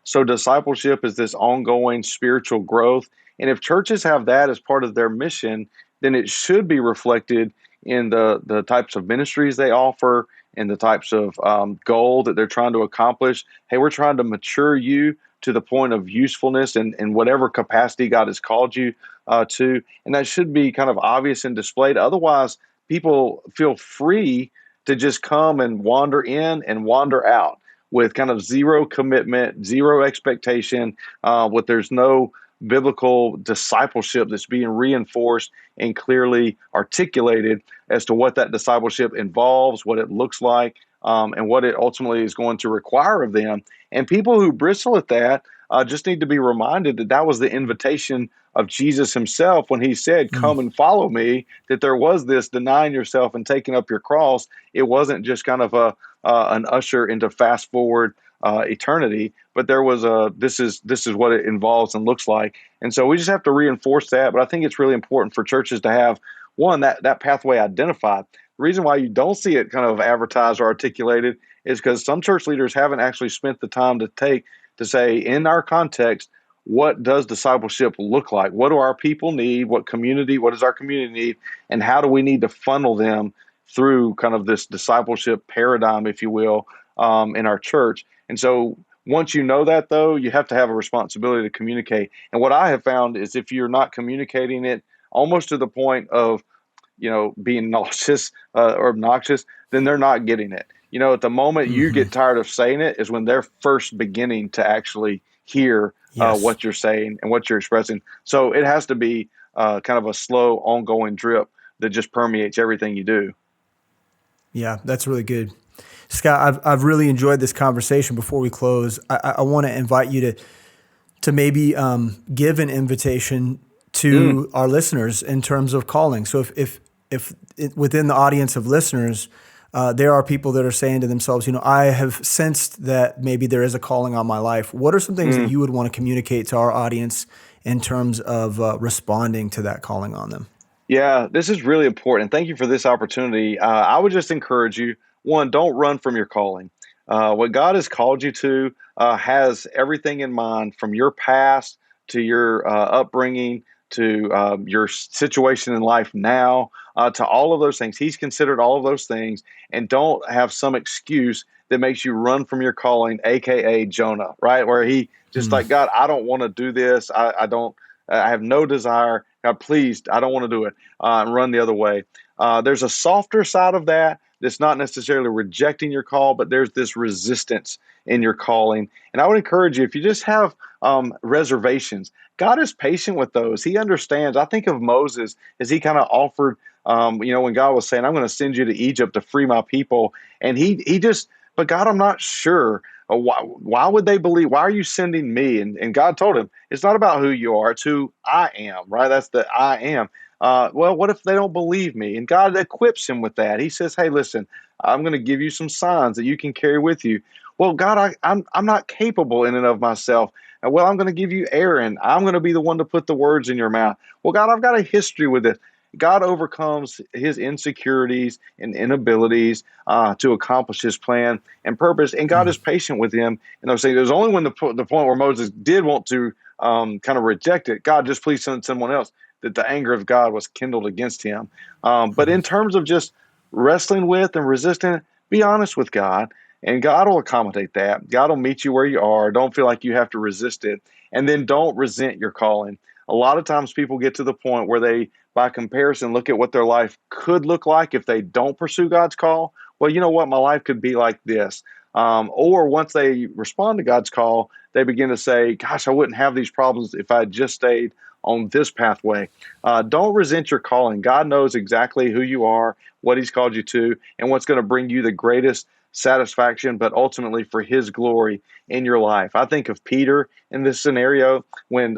So discipleship is this ongoing spiritual growth. And if churches have that as part of their mission, then it should be reflected in the types of ministries they offer and the types of goal that they're trying to accomplish. Hey, we're trying to mature you to the point of usefulness in whatever capacity God has called you to. And that should be kind of obvious and displayed. Otherwise, people feel free to just come and wander in and wander out with kind of zero commitment, zero expectation, with there's no biblical discipleship that's being reinforced and clearly articulated as to what that discipleship involves, what it looks like, and what it ultimately is going to require of them. And people who bristle at that just need to be reminded that that was the invitation of Jesus himself when he said, Mm. come and follow me, that there was this denying yourself and taking up your cross. It wasn't just kind of an usher into fast forward eternity, but there was this is what it involves and looks like. And so we just have to reinforce that. But I think it's really important for churches to have one, that pathway identified. The reason why you don't see it kind of advertised or articulated is because some church leaders haven't actually spent the time to take to say, in our context, what does discipleship look like? What do our people need? What does our community need? And how do we need to funnel them through kind of this discipleship paradigm, if you will, in our church? And so once you know that, though, you have to have a responsibility to communicate. And what I have found is if you're not communicating it almost to the point of, being nauseous or obnoxious, then they're not getting it. At the moment you Hmm. get tired of saying it is when they're first beginning to actually hear Yes. what you're saying and what you're expressing. So it has to be kind of a slow, ongoing drip that just permeates everything you do. Yeah, that's really good. Scott, I've really enjoyed this conversation. Before we close, I want to invite you to maybe give an invitation Mm, to our listeners in terms of calling. So if within the audience of listeners, there are people that are saying to themselves, I have sensed that maybe there is a calling on my life. What are some things that mm. you would want to communicate to our audience in terms of responding to that calling on them? Yeah, this is really important. Thank you for this opportunity. I would just encourage you, one, don't run from your calling. What God has called you to has everything in mind from your past to your upbringing to your situation in life now to all of those things. He's considered all of those things, and don't have some excuse that makes you run from your calling, aka Jonah, right? Where he just Hmm. like, God, I don't want to do this. I don't. I have no desire. God, please, I don't want to do it, and run the other way. There's a softer side of that that's not necessarily rejecting your call, but there's this resistance in your calling. And I would encourage you, if you just have reservations, God is patient with those. He understands. I think of Moses as he kind of offered, when God was saying, I'm going to send you to Egypt to free my people. And he just, but God, I'm not sure. Why would they believe? Why are you sending me? And God told him, it's not about who you are, it's who I am, right? That's the I am. Well, what if they don't believe me? And God equips him with that. He says, hey, listen, I'm going to give you some signs that you can carry with you. Well, God, I'm not capable in and of myself. And well, I'm going to give you Aaron. I'm going to be the one to put the words in your mouth. Well, God, I've got a history with this. God overcomes his insecurities and inabilities to accomplish his plan and purpose. And God is patient with him. And they'll say there's only when the point where Moses did want to kind of reject it, God, just please send someone else, that the anger of God was kindled against him. But in terms of just wrestling with and resisting, be honest with God, and God will accommodate that. God will meet you where you are. Don't feel like you have to resist it. And then don't resent your calling. A lot of times people get to the point where they, by comparison, look at what their life could look like if they don't pursue God's call. Well, you know what? My life could be like this. Or once they respond to God's call, they begin to say, gosh, I wouldn't have these problems if I had just stayed on this pathway. Don't resent your calling. God knows exactly who you are, what he's called you to, and what's going to bring you the greatest satisfaction, but ultimately for his glory in your life. I think of Peter in this scenario when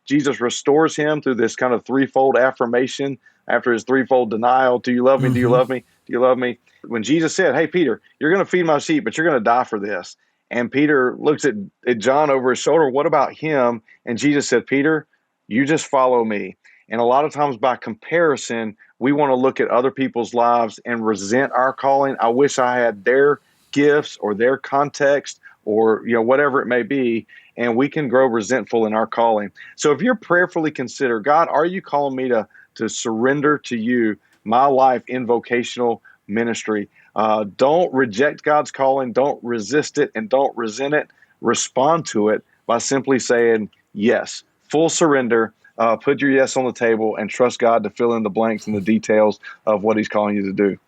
Jesus restores him through this kind of threefold affirmation after his threefold denial. Do you love me? Do you Hmm. love me? Do you love me? When Jesus said, hey, Peter, you're going to feed my sheep, but you're going to die for this. And Peter looks at John over his shoulder. What about him? And Jesus said, Peter, you just follow me. And a lot of times by comparison, we want to look at other people's lives and resent our calling. I wish I had their gifts or their context or whatever it may be, and we can grow resentful in our calling. So if you're prayerfully consider, God, are you calling me to surrender to you my life in vocational ministry? Don't reject God's calling, don't resist it, and don't resent it. Respond to it by simply saying yes, full surrender. Put your yes on the table and trust God to fill in the blanks and the details of what He's calling you to do.